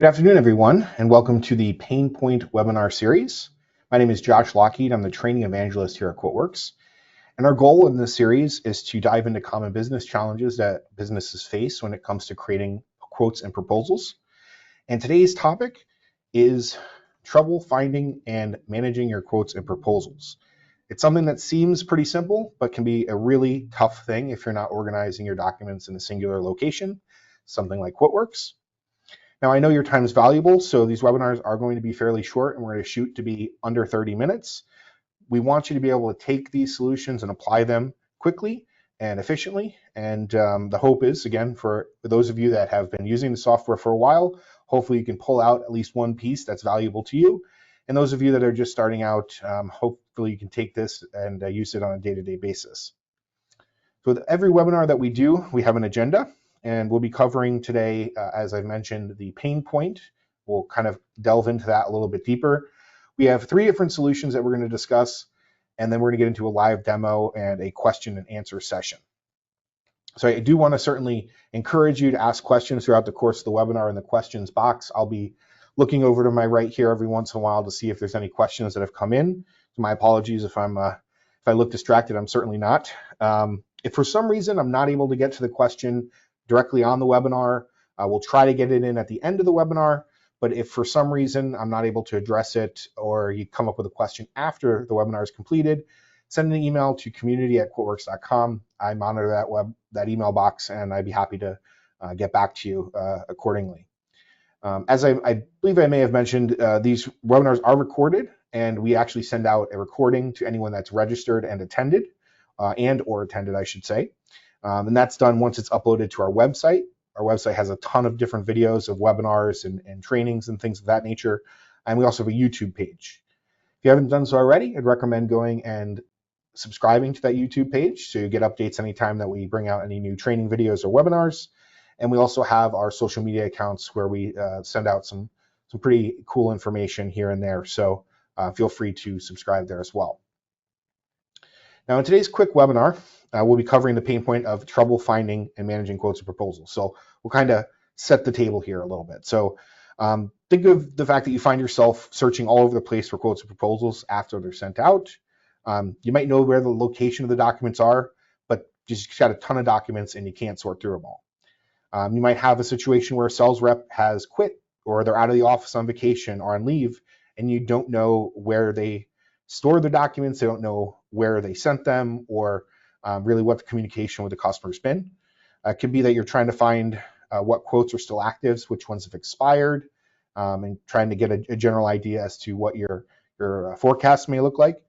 Good afternoon, everyone, and welcome to the Pain Point webinar series. My name is Josh Lockheed. I'm the training evangelist here at QuoteWerks. And our goal in this series is to dive into common business challenges that businesses face when it comes to creating quotes and proposals. And today's topic is trouble finding and managing your quotes and proposals. It's something that seems pretty simple, but can be a really tough thing if you're not organizing your documents in a singular location, something like QuoteWerks. Now, I know your time is valuable, so these webinars are going to be fairly short, and we're going to shoot to be under 30 minutes. We want you to be able to take these solutions and apply them quickly and efficiently. And the hope is, again, for those of you that have been using the software for a while, hopefully you can pull out at least one piece that's valuable to you. And those of you that are just starting out, hopefully you can take this and use it on a day-to-day basis. So with every webinar that we do, we have an agenda. And we'll be covering today, as I mentioned, the pain point. We'll kind of delve into that a little bit deeper. We have 3 different solutions that we're going to discuss, and then we're going to get into a live demo and a question and answer session. So I do want to certainly encourage you to ask questions throughout the course of the webinar in the questions box. I'll be looking over to my right here every once in a while to see if there's any questions that have come in. So my apologies if I look distracted. I'm certainly not. If for some reason I'm not able to get to the question directly on the webinar, we'll try to get it in at the end of the webinar. But if for some reason I'm not able to address it, or you come up with a question after the webinar is completed, send an email to community@quotewerks.com. I monitor that email box, and I'd be happy to get back to you accordingly. As I believe I may have mentioned, these webinars are recorded, and we actually send out a recording to anyone that's registered and attended, or attended, I should say. And that's done once it's uploaded to our website. Our website has a ton of different videos of webinars and trainings and things of that nature. And we also have a YouTube page. If you haven't done so already, I'd recommend going and subscribing to that YouTube page so you get updates anytime that we bring out any new training videos or webinars. And we also have our social media accounts where we send out some pretty cool information here and there. So feel free to subscribe there as well. Now, in today's quick webinar, we'll be covering the pain point of trouble finding and managing quotes and proposals. So we'll kind of set the table here a little bit. So think of the fact that you find yourself searching all over the place for quotes and proposals after they're sent out. You might know where the location of the documents are, but you just got a ton of documents and you can't sort through them all. You might have a situation where a sales rep has quit, or they're out of the office on vacation or on leave, and you don't know where they store the documents. They don't know where they sent them, or really what the communication with the customer's been. It could be that you're trying to find what quotes are still active, which ones have expired, and trying to get a general idea as to what your forecast may look like.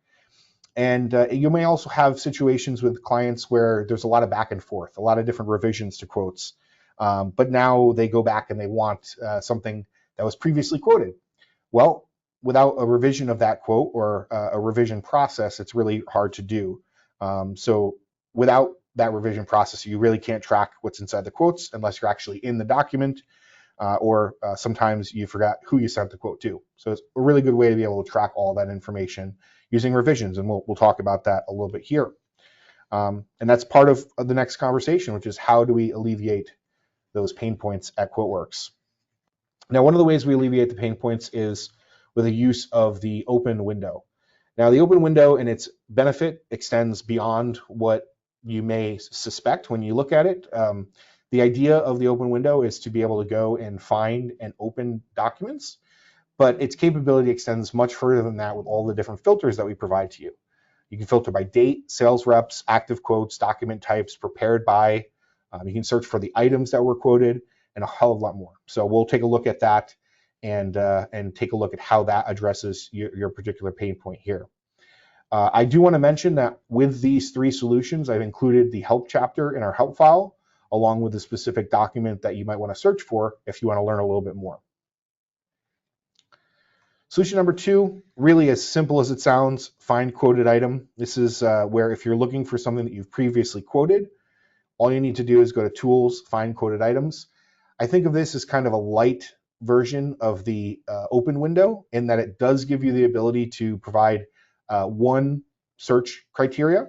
And you may also have situations with clients where there's a lot of back and forth, a lot of different revisions to quotes. But now they go back and they want something that was previously quoted. Well, without a revision of that quote or a revision process, it's really hard to do. So without that revision process, you really can't track what's inside the quotes unless you're actually in the document, or sometimes you forgot who you sent the quote to. So it's a really good way to be able to track all that information using revisions, and we'll talk about that a little bit here. And that's part of the next conversation, which is how do we alleviate those pain points at QuoteWerks. Now, one of the ways we alleviate the pain points is with the use of the open window. Now, the open window and its benefit extends beyond what you may suspect when you look at it. The idea of the open window is to be able to go and find and open documents, but its capability extends much further than that with all the different filters that we provide to you. You can filter by date, sales reps, active quotes, document types, prepared by. You can search for the items that were quoted, and a hell of a lot more. So we'll take a look at that and take a look at how that addresses your particular pain point here. I do want to mention that with these 3 solutions, I've included the help chapter in our help file, along with the specific document that you might want to search for if you want to learn a little bit more. Solution number 2, really as simple as it sounds, find quoted item. This is where if you're looking for something that you've previously quoted, all you need to do is go to Tools, Find Quoted Items. I think of this as kind of a light version of the open window, in that it does give you the ability to provide one search criteria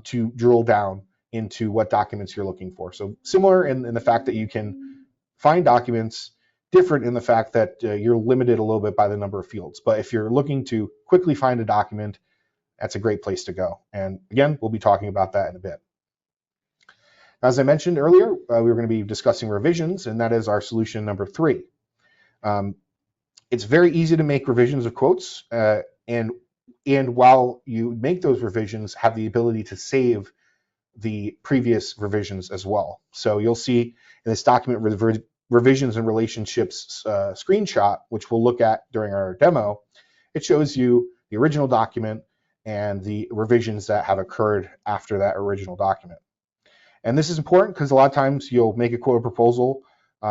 to drill down into what documents you're looking for. So similar in the fact that you can find documents, different in the fact that you're limited a little bit by the number of fields. But if you're looking to quickly find a document, that's a great place to go. And again, we'll be talking about that in a bit. As I mentioned earlier, we were going to be discussing revisions, and that is our solution number 3. It's very easy to make revisions of quotes, and while you make those revisions, have the ability to save the previous revisions as well. So you'll see in this document revisions and relationships screenshot, which we'll look at during our demo, it shows you the original document and the revisions that have occurred after that original document. And this is important because a lot of times you'll make a quote proposal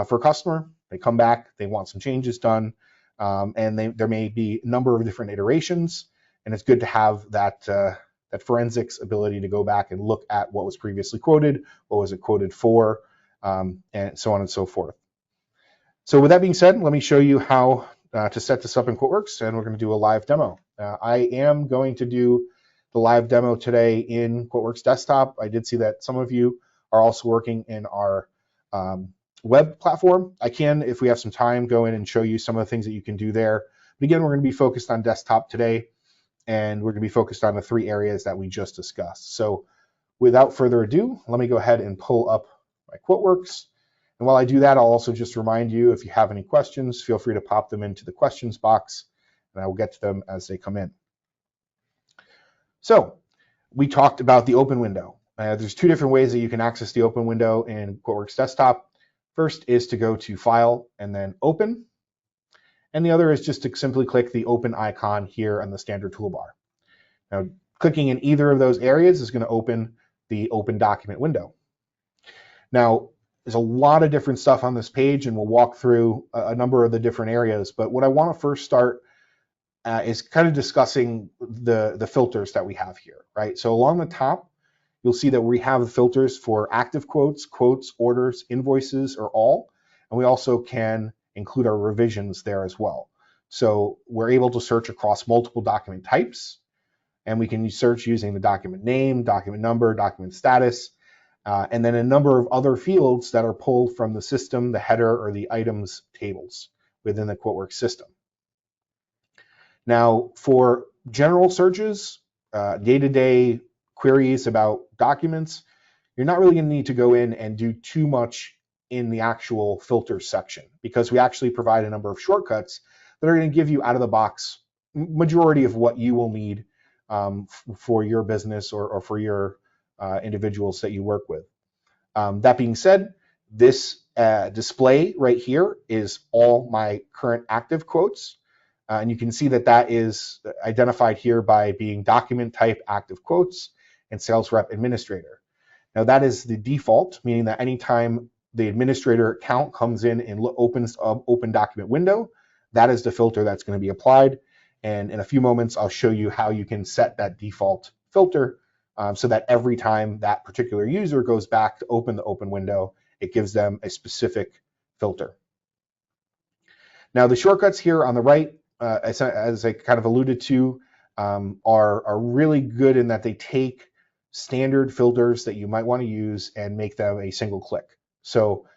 for a customer, they come back, they want some changes done, and there may be a number of different iterations, and it's good to have that forensics ability to go back and look at what was previously quoted, what was it quoted for, and so on and so forth. So with that being said, let me show you how to set this up in QuoteWerks, and we're going to do a live demo. I am going to do the live demo today in QuoteWerks Desktop. I did see that some of you are also working in our web platform. I can, if we have some time, go in and show you some of the things that you can do there. But again, we're going to be focused on desktop today, and we're going to be focused on the 3 areas that we just discussed. So without further ado, let me go ahead and pull up my QuoteWerks. And while I do that, I'll also just remind you, if you have any questions, feel free to pop them into the questions box, and I will get to them as they come in. So we talked about the open window. There's 2 different ways that you can access the open window in QuoteWerks Desktop. First is to go to File and then Open. And the other is just to simply click the Open icon here on the standard toolbar. Now, clicking in either of those areas is going to open the Open Document window. Now, there's a lot of different stuff on this page, and we'll walk through a number of the different areas. But what I want to first start is kind of discussing the filters that we have here, right? So along the top, you'll see that we have filters for active quotes, quotes, orders, invoices, or all. And we also can include our revisions there as well. So we're able to search across multiple document types, and we can search using the document name, document number, document status, and then a number of other fields that are pulled from the system, the header, or the items tables within the QuoteWerks system. Now, for general searches, day-to-day queries about documents, you're not really going to need to go in and do too much in the actual filters section, because we actually provide a number of shortcuts that are going to give you out of the box majority of what you will need for your business or for your individuals that you work with. That being said, this display right here is all my current active quotes. And you can see that that is identified here by being document type active quotes and sales rep administrator. Now that is the default, meaning that anytime the administrator account comes in and opens an open document window, that is the filter that's going to be applied. And in a few moments, I'll show you how you can set that default filter so that every time that particular user goes back to open the open window, it gives them a specific filter. Now the shortcuts here on the right, as I kind of alluded to, are really good in that they take standard filters that you might want to use and make them a single click. So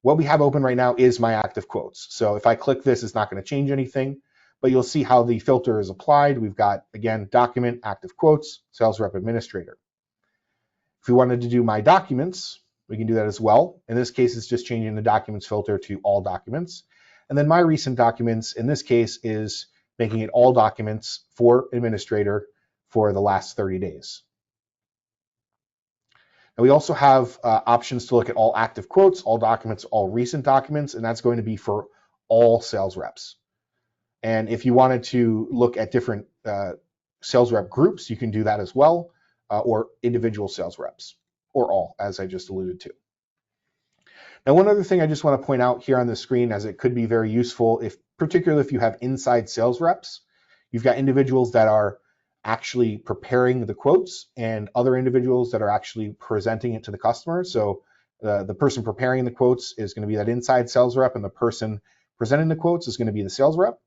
what we have open right now is my active quotes. So if I click this, it's not going to change anything, but you'll see how the filter is applied. We've got, again, document, active quotes, sales rep administrator. If we wanted to do my documents, we can do that as well. In this case, it's just changing the documents filter to all documents. And then my recent documents, in this case, is making it all documents for administrator for the last 30 days. And we also have options to look at all active quotes, all documents, all recent documents, and that's going to be for all sales reps. And if you wanted to look at different sales rep groups, you can do that as well, or individual sales reps, or all, as I just alluded to. Now, one other thing I just want to point out here on the screen, as it could be very useful, particularly if you have inside sales reps, you've got individuals that are actually preparing the quotes and other individuals that are actually presenting it to the customer. So the person preparing the quotes is going to be that inside sales rep, and the person presenting the quotes is going to be the sales rep.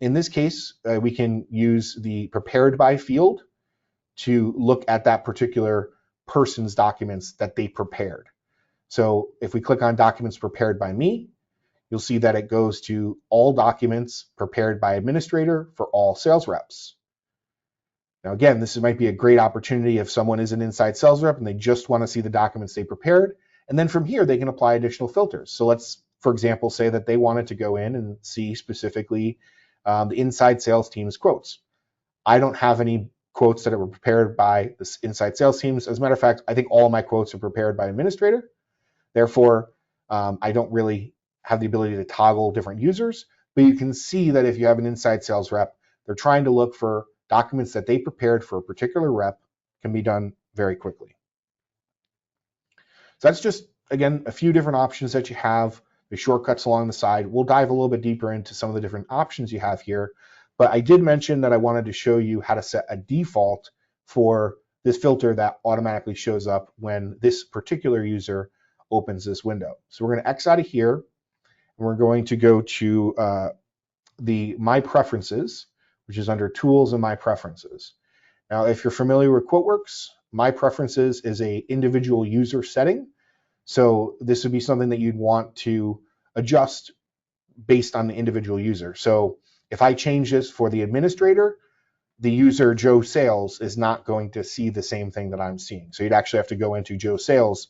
In this case, we can use the prepared by field to look at that particular person's documents that they prepared. So if we click on documents prepared by me, you'll see that it goes to all documents prepared by administrator for all sales reps. Now, again, this might be a great opportunity if someone is an inside sales rep and they just want to see the documents they prepared. And then from here, they can apply additional filters. So let's, for example, say that they wanted to go in and see specifically the inside sales team's quotes. I don't have any quotes that were prepared by the inside sales teams. As a matter of fact, I think all of my quotes are prepared by administrator. Therefore, I don't really have the ability to toggle different users. But you can see that if you have an inside sales rep, they're trying to look for documents that they prepared for a particular rep can be done very quickly. So that's just, again, a few different options that you have, the shortcuts along the side. We'll dive a little bit deeper into some of the different options you have here. But I did mention that I wanted to show you how to set a default for this filter that automatically shows up when this particular user opens this window. So we're going to X out of here, and we're going to go to the My Preferences, which is under Tools and My Preferences. Now, if you're familiar with QuoteWerks, My Preferences is an individual user setting. So this would be something that you'd want to adjust based on the individual user. So if I change this for the administrator, the user Joe Sales is not going to see the same thing that I'm seeing. So you'd actually have to go into Joe Sales,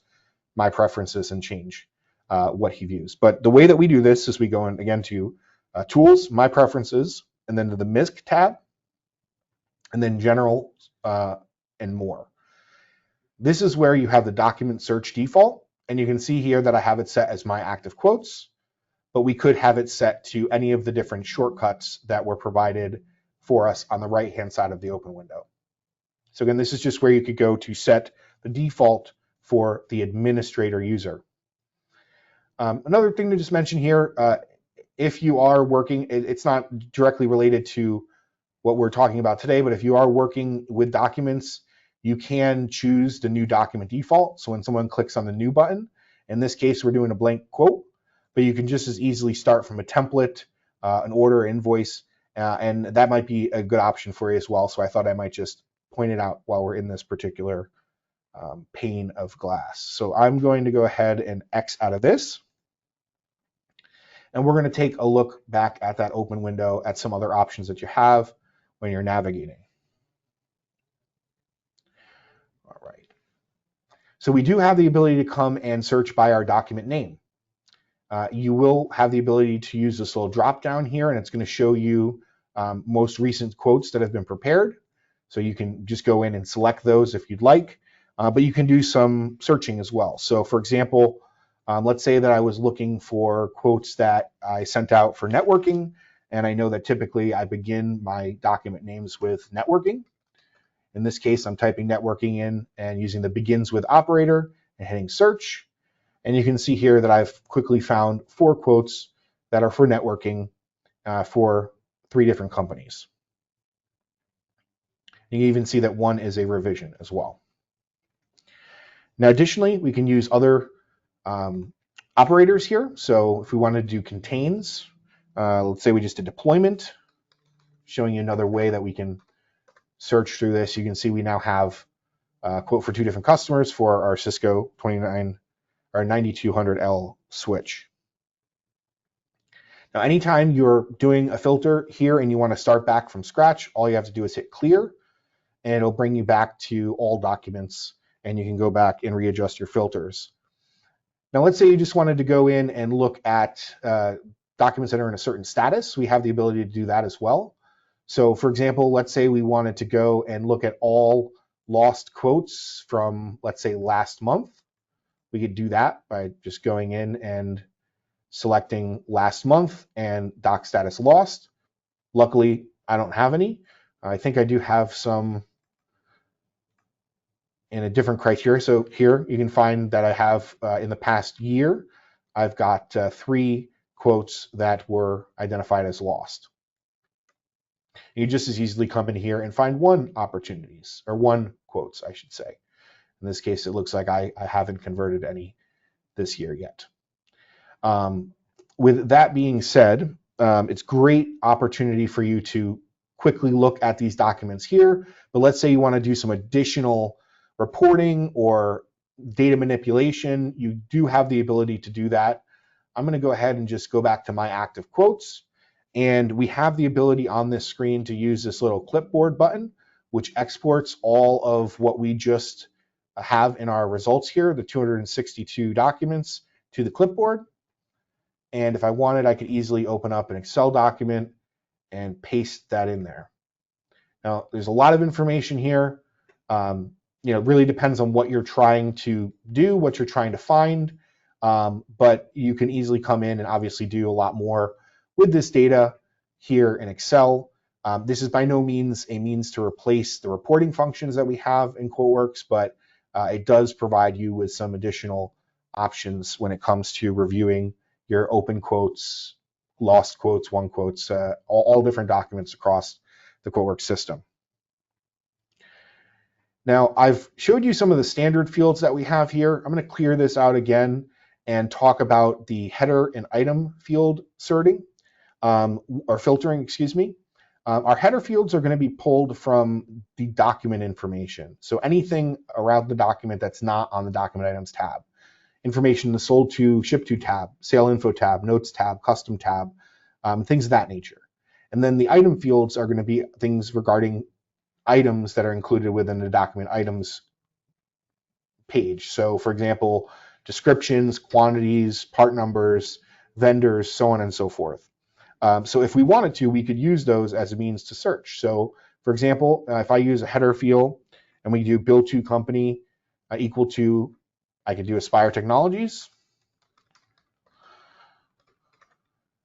My Preferences, and change what he views. But the way that we do this is we go in again to Tools, My Preferences, and then to the MISC tab, and then General and More. This is where you have the document search default, and you can see here that I have it set as My Active Quotes, but we could have it set to any of the different shortcuts that were provided for us on the right-hand side of the open window. So again, this is just where you could go to set the default for the administrator user. Another thing to just mention here, if you are working, it's not directly related to what we're talking about today, but if you are working with documents, you can choose the new document default. So when someone clicks on the new button, in this case, we're doing a blank quote, but you can just as easily start from a template, an order, invoice, and that might be a good option for you as well. So I thought I might just point it out while we're in this particular pane of glass. So I'm going to go ahead and X out of this. And we're going to take a look back at that open window at some other options that you have when you're navigating. All right. So we do have the ability to come and search by our document name. You will have the ability to use this little drop down here, and it's going to show you most recent quotes that have been prepared. So you can just go in and select those if you'd like, but you can do some searching as well. So for example, let's say that I was looking for quotes that I sent out for networking, and I know that typically I begin my document names with networking. In this case, I'm typing networking in and using the begins with operator and hitting search. And you can see here that I've quickly found 4 quotes that are for networking for 3 different companies. You can even see that one is a revision as well. Now, additionally, we can use other operators here. So if we want to do contains, let's say we just did deployment, showing you another way that we can search through this. You can see we now have a quote for 2 different customers for our Cisco 9200L switch. Now, anytime you're doing a filter here and you want to start back from scratch, all you have to do is hit clear, and it'll bring you back to all documents, and you can go back and readjust your filters. Now, let's say you just wanted to go in and look at documents that are in a certain status. We have the ability to do that as well. So for example, let's say we wanted to go and look at all lost quotes from, let's say, last month. We could do that by just going in and selecting last month and doc status lost. Luckily, I don't have any. I think I do have some in a different criteria. So here you can find that I have in the past year, I've got 3 quotes that were identified as lost. You just as easily come in here and find 1 opportunities, or 1 quotes, I should say. In this case, it looks like I haven't converted any this year yet. With that being said, it's great opportunity for you to quickly look at these documents here. But let's say you want to do some additional reporting or data manipulation. You do have the ability to do that I'm going to go ahead and just go back to my active quotes. And we have the ability on this screen to use this little clipboard button, which exports all of what we just have in our results here, the 262 documents, to the clipboard. And if I wanted, I could easily open up an Excel document and paste that in there. Now, there's a lot of information here. It really depends on what you're trying to do, what you're trying to find, but you can easily come in and obviously do a lot more with this data here in Excel. This is by no means a means to replace the reporting functions that we have in QuoteWerks, but it does provide you with some additional options when it comes to reviewing your open quotes, lost quotes, won quotes, all different documents across the QuoteWerks system. Now, I've showed you some of the standard fields that we have here. I'm going to clear this out again and talk about the header and item field sorting, or filtering, excuse me. Our header fields are going to be pulled from the document information. So anything around the document that's not on the document items tab. Information in the sold to, shipped to tab, sale info tab, notes tab, custom tab, things of that nature. And then the item fields are going to be things regarding items that are included within the document items page. So for example, descriptions, quantities, part numbers, vendors, so on and so forth. So if we wanted to, we could use those as a means to search. So for example, if I use a header field and we do bill to company equal to, I could do Aspire Technologies.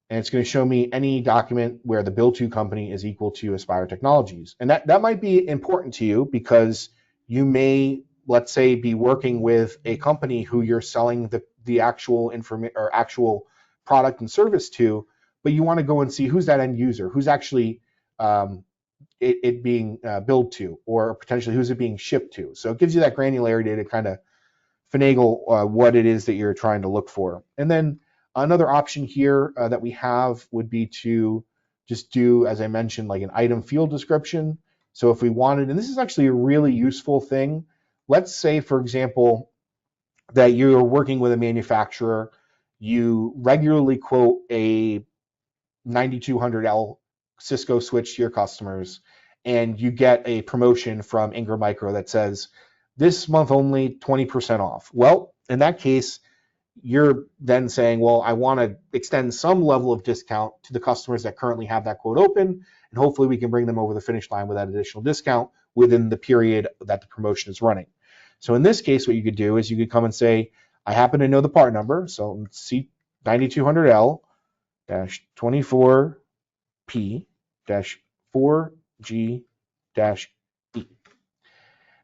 And it's going to show me any document where the bill to company is equal to Aspire Technologies. And that might be important to you because you may, let's say, be working with a company who you're selling the actual information or actual product and service to, but you want to go and see who's that end user, who's actually it being billed to, or potentially who's it being shipped to. So it gives you that granularity to kind of finagle what it is that you're trying to look for. And then another option here that we have would be to just do, as I mentioned, like an item field description. So if we wanted, and this is actually a really useful thing, let's say, for example, that you're working with a manufacturer, you regularly quote a 9200L Cisco switch to your customers, and you get a promotion from Ingram Micro that says, this month only 20% off. Well, in that case, you're then saying, well, I want to extend some level of discount to the customers that currently have that quote open, and hopefully we can bring them over the finish line with that additional discount within the period that the promotion is running. So in this case, what you could do is you could come and say, I happen to know the part number, so C9200L-24P-4G-E.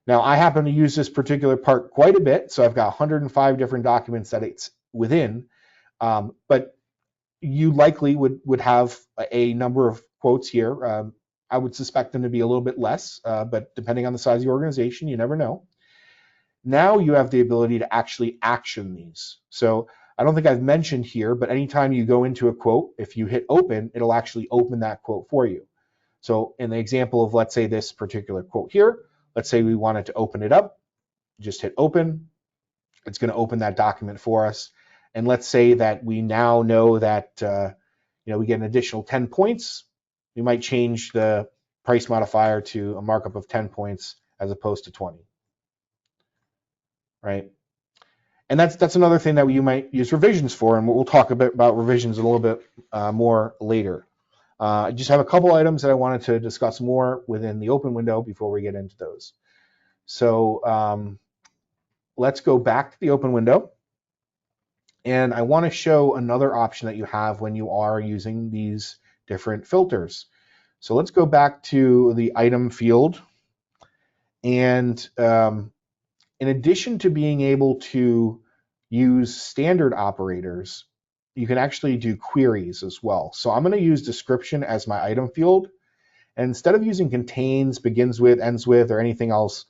Now, I happen to use this particular part quite a bit, so I've got 105 different documents that it's within, but you likely would have a number of quotes here. I would suspect them to be a little bit less, but depending on the size of the organization, you never know. Now you have the ability to actually action these. So I don't think I've mentioned here, but anytime you go into a quote, if you hit open, it'll actually open that quote for you. So in the example of, let's say, this particular quote here, let's say we wanted to open it up, just hit open. It's going to open that document for us. And let's say that we now know that we get an additional 10 points. We might change the price modifier to a markup of 10 points as opposed to 20. Right? And that's another thing that you might use revisions for, and we'll talk a bit about revisions a little bit more later. I just have a couple items that I wanted to discuss more within the open window before we get into those. So let's go back to the open window. And I want to show another option that you have when you are using these different filters. So let's go back to the item field. And in addition to being able to use standard operators, you can actually do queries as well. So I'm going to use description as my item field. And instead of using contains, begins with, ends with, or anything else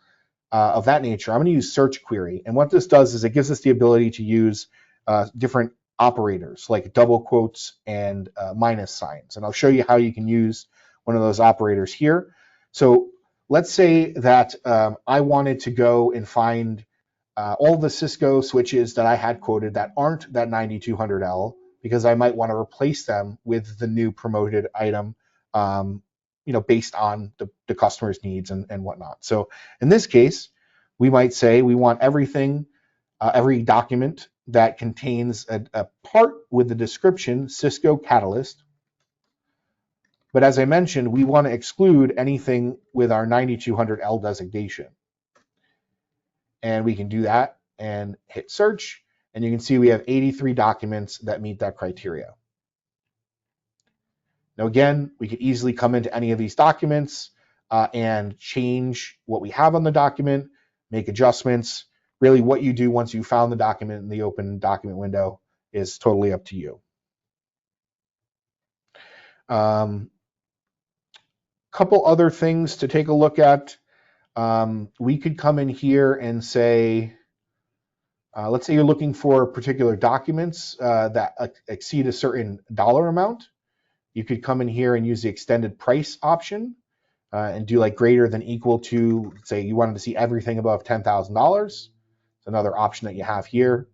of that nature, I'm going to use search query. And what this does is it gives us the ability to use different operators like double quotes and minus signs. And I'll show you how you can use one of those operators here. So let's say that I wanted to go and find all the Cisco switches that I had quoted that aren't that 9200L, because I might want to replace them with the new promoted item, based on the customer's needs and whatnot. So in this case, we might say we want everything, every document that contains a part with the description Cisco Catalyst. But as I mentioned, we want to exclude anything with our 9200L designation. And we can do that and hit search. And you can see we have 83 documents that meet that criteria. Now, again, we could easily come into any of these documents and change what we have on the document, make adjustments. Really, what you do once you found the document in the open document window is totally up to you. Couple other things to take a look at. We could come in here and say, let's say you're looking for particular documents that exceed a certain dollar amount. You could come in here and use the extended price option and do like greater than equal to, say you wanted to see everything above $10,000. It's another option that you have here.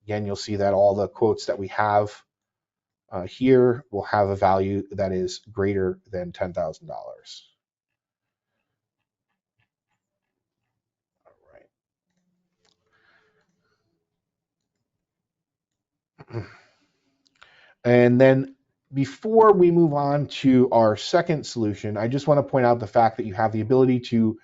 Again, you'll see that all the quotes that we have here will have a value that is greater than $10,000. All right. And then before we move on to our second solution, I just want to point out the fact that you have the ability to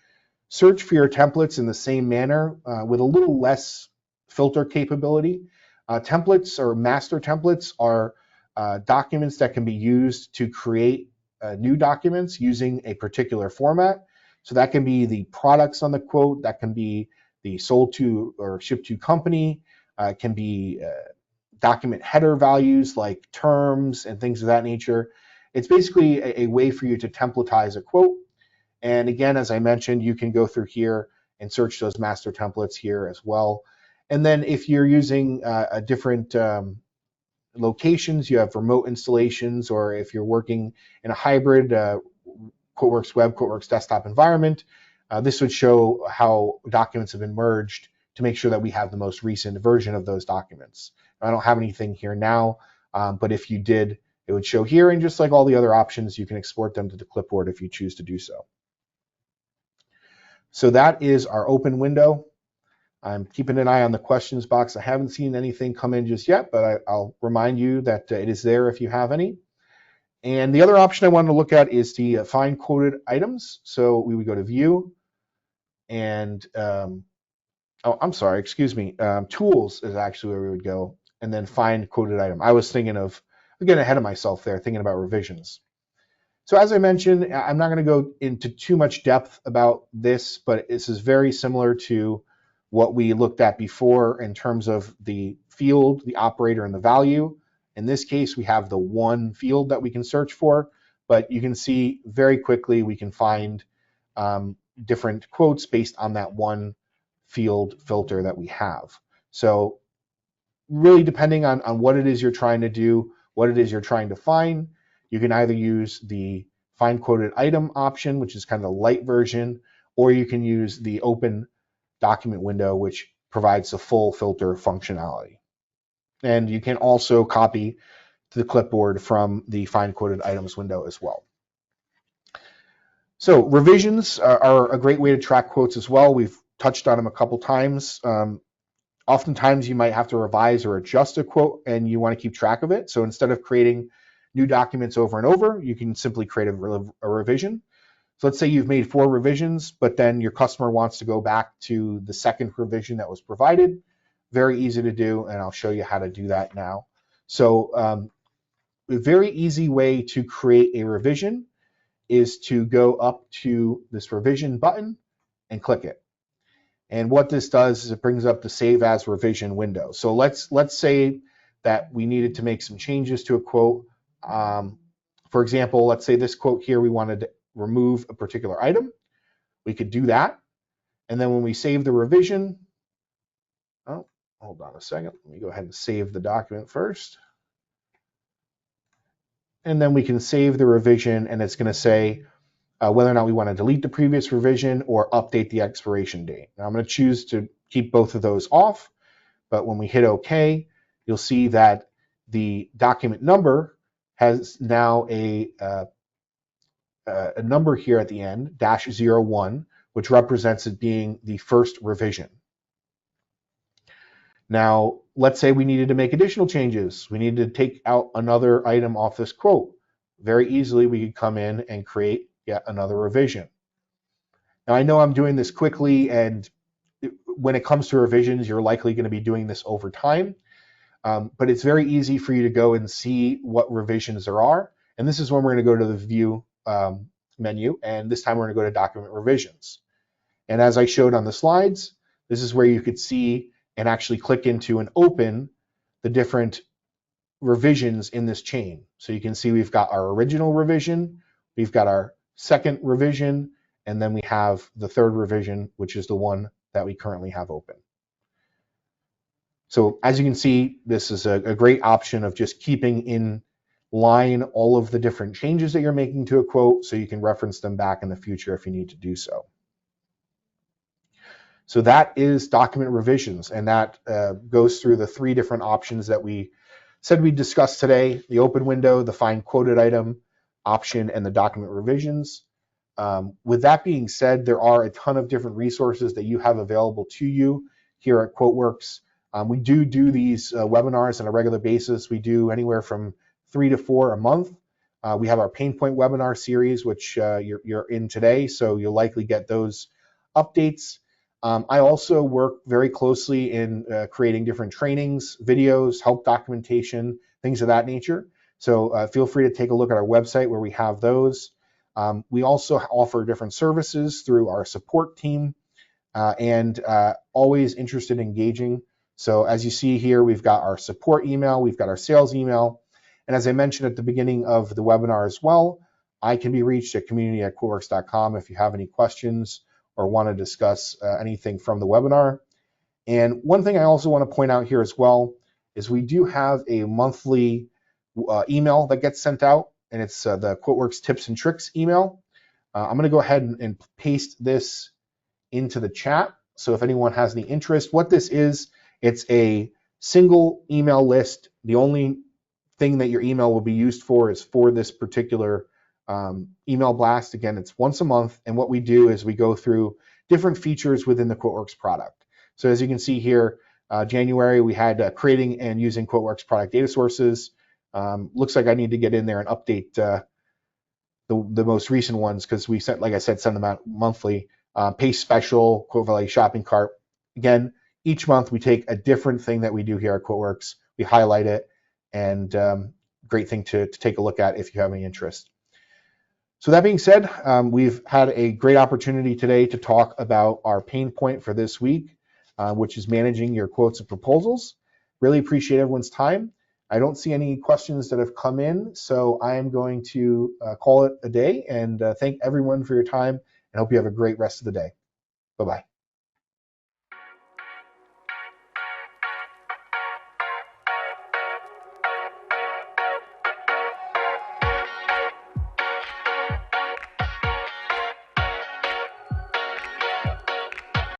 search for your templates in the same manner with a little less filter capability. Templates or master templates are documents that can be used to create new documents using a particular format. So that can be the products on the quote, that can be the sold to or shipped to company, it can be document header values like terms and things of that nature. It's basically a way for you to templatize a quote. And again, as I mentioned, you can go through here and search those master templates here as well. And then if you're using a different locations, you have remote installations, or if you're working in a hybrid QuoteWerks web, QuoteWerks desktop environment, this would show how documents have been merged to make sure that we have the most recent version of those documents. I don't have anything here now, but if you did, it would show here, and just like all the other options, you can export them to the clipboard if you choose to do so. So that is our open window. I'm keeping an eye on the questions box. I haven't seen anything come in just yet, but I'll remind you that it is there if you have any. And the other option I wanted to look at is the find quoted items. So we would go to view and, tools is actually where we would go, and then find quoted item. I was thinking of, again, ahead of myself there, thinking about revisions. So as I mentioned, I'm not going to go into too much depth about this, but this is very similar to what we looked at before in terms of the field, the operator, and the value. In this case, we have the one field that we can search for, but you can see very quickly we can find different quotes based on that one field filter that we have. So really depending on what it is you're trying to do, what it is you're trying to find, you can either use the find quoted item option, which is kind of the light version, or you can use the open document window, which provides the full filter functionality. And you can also copy to the clipboard from the find quoted items window as well. So revisions are a great way to track quotes as well. We've touched on them a couple times. Oftentimes you might have to revise or adjust a quote and you want to keep track of it. So instead of creating new documents over and over, you can simply create a revision. So let's say you've made 4 revisions, but then your customer wants to go back to the second revision that was provided. Very easy to do, and I'll show you how to do that now. So a very easy way to create a revision is to go up to this revision button and click it. And what this does is it brings up the Save As Revision window. So let's say that we needed to make some changes to a quote. For example, let's say this quote here, we wanted to remove a particular item. We could do that. And then when we save the revision, oh, hold on a second. Let me go ahead and save the document first. And then we can save the revision, and it's going to say whether or not we want to delete the previous revision or update the expiration date. Now I'm going to choose to keep both of those off, but when we hit OK, you'll see that the document number has now a number here at the end, -01, which represents it being the first revision. Now, let's say we needed to make additional changes. We needed to take out another item off this quote. Very easily, we could come in and create yet another revision. Now, I know I'm doing this quickly, and when it comes to revisions, you're likely going to be doing this over time. But it's very easy for you to go and see what revisions there are. And this is when we're going to go to the View menu, and this time we're going to go to Document Revisions. And as I showed on the slides, this is where you could see and actually click into and open the different revisions in this chain. So you can see we've got our original revision, we've got our second revision, and then we have the third revision, which is the one that we currently have open. So as you can see, this is a great option of just keeping in line all of the different changes that you're making to a quote, so you can reference them back in the future if you need to do so. So that is document revisions, and that goes through the 3 different options that we said we'd discuss today: the open window, the find quoted item option, and the document revisions. With that being said, there are a ton of different resources that you have available to you here at QuoteWerks. We do these webinars on a regular basis. We do anywhere from 3 to 4 a month. We have our Pain Point webinar series, which you're in today, so you'll likely get those updates. I also work very closely in creating different trainings, videos, help documentation, things of that nature. So feel free to take a look at our website where we have those. We also offer different services through our support team, and always interested in engaging. So as you see here, we've got our support email, we've got our sales email, and as I mentioned at the beginning of the webinar as well, I can be reached at community@quoteworks.com if you have any questions or want to discuss anything from the webinar. And one thing I also want to point out here as well is we do have a monthly email that gets sent out, and it's the QuoteWerks Tips and Tricks email. I'm going to go ahead and paste this into the chat. So if anyone has any interest, what this is, it's a single email list. The only thing that your email will be used for is for this particular email blast. Again, it's once a month, and what we do is we go through different features within the QuoteWerks product. So as you can see here, January we had creating and using QuoteWerks product data sources. Looks like I need to get in there and update the most recent ones, because we sent, like I said, send them out monthly. Paste special, Quote Value shopping cart. Again, each month we take a different thing that we do here at QuoteWerks, we highlight it, and great thing to take a look at if you have any interest. So that being said, we've had a great opportunity today to talk about our pain point for this week, which is managing your quotes and proposals. Really appreciate everyone's time. I don't see any questions that have come in, so I am going to call it a day, and thank everyone for your time, and hope you have a great rest of the day. Bye-bye.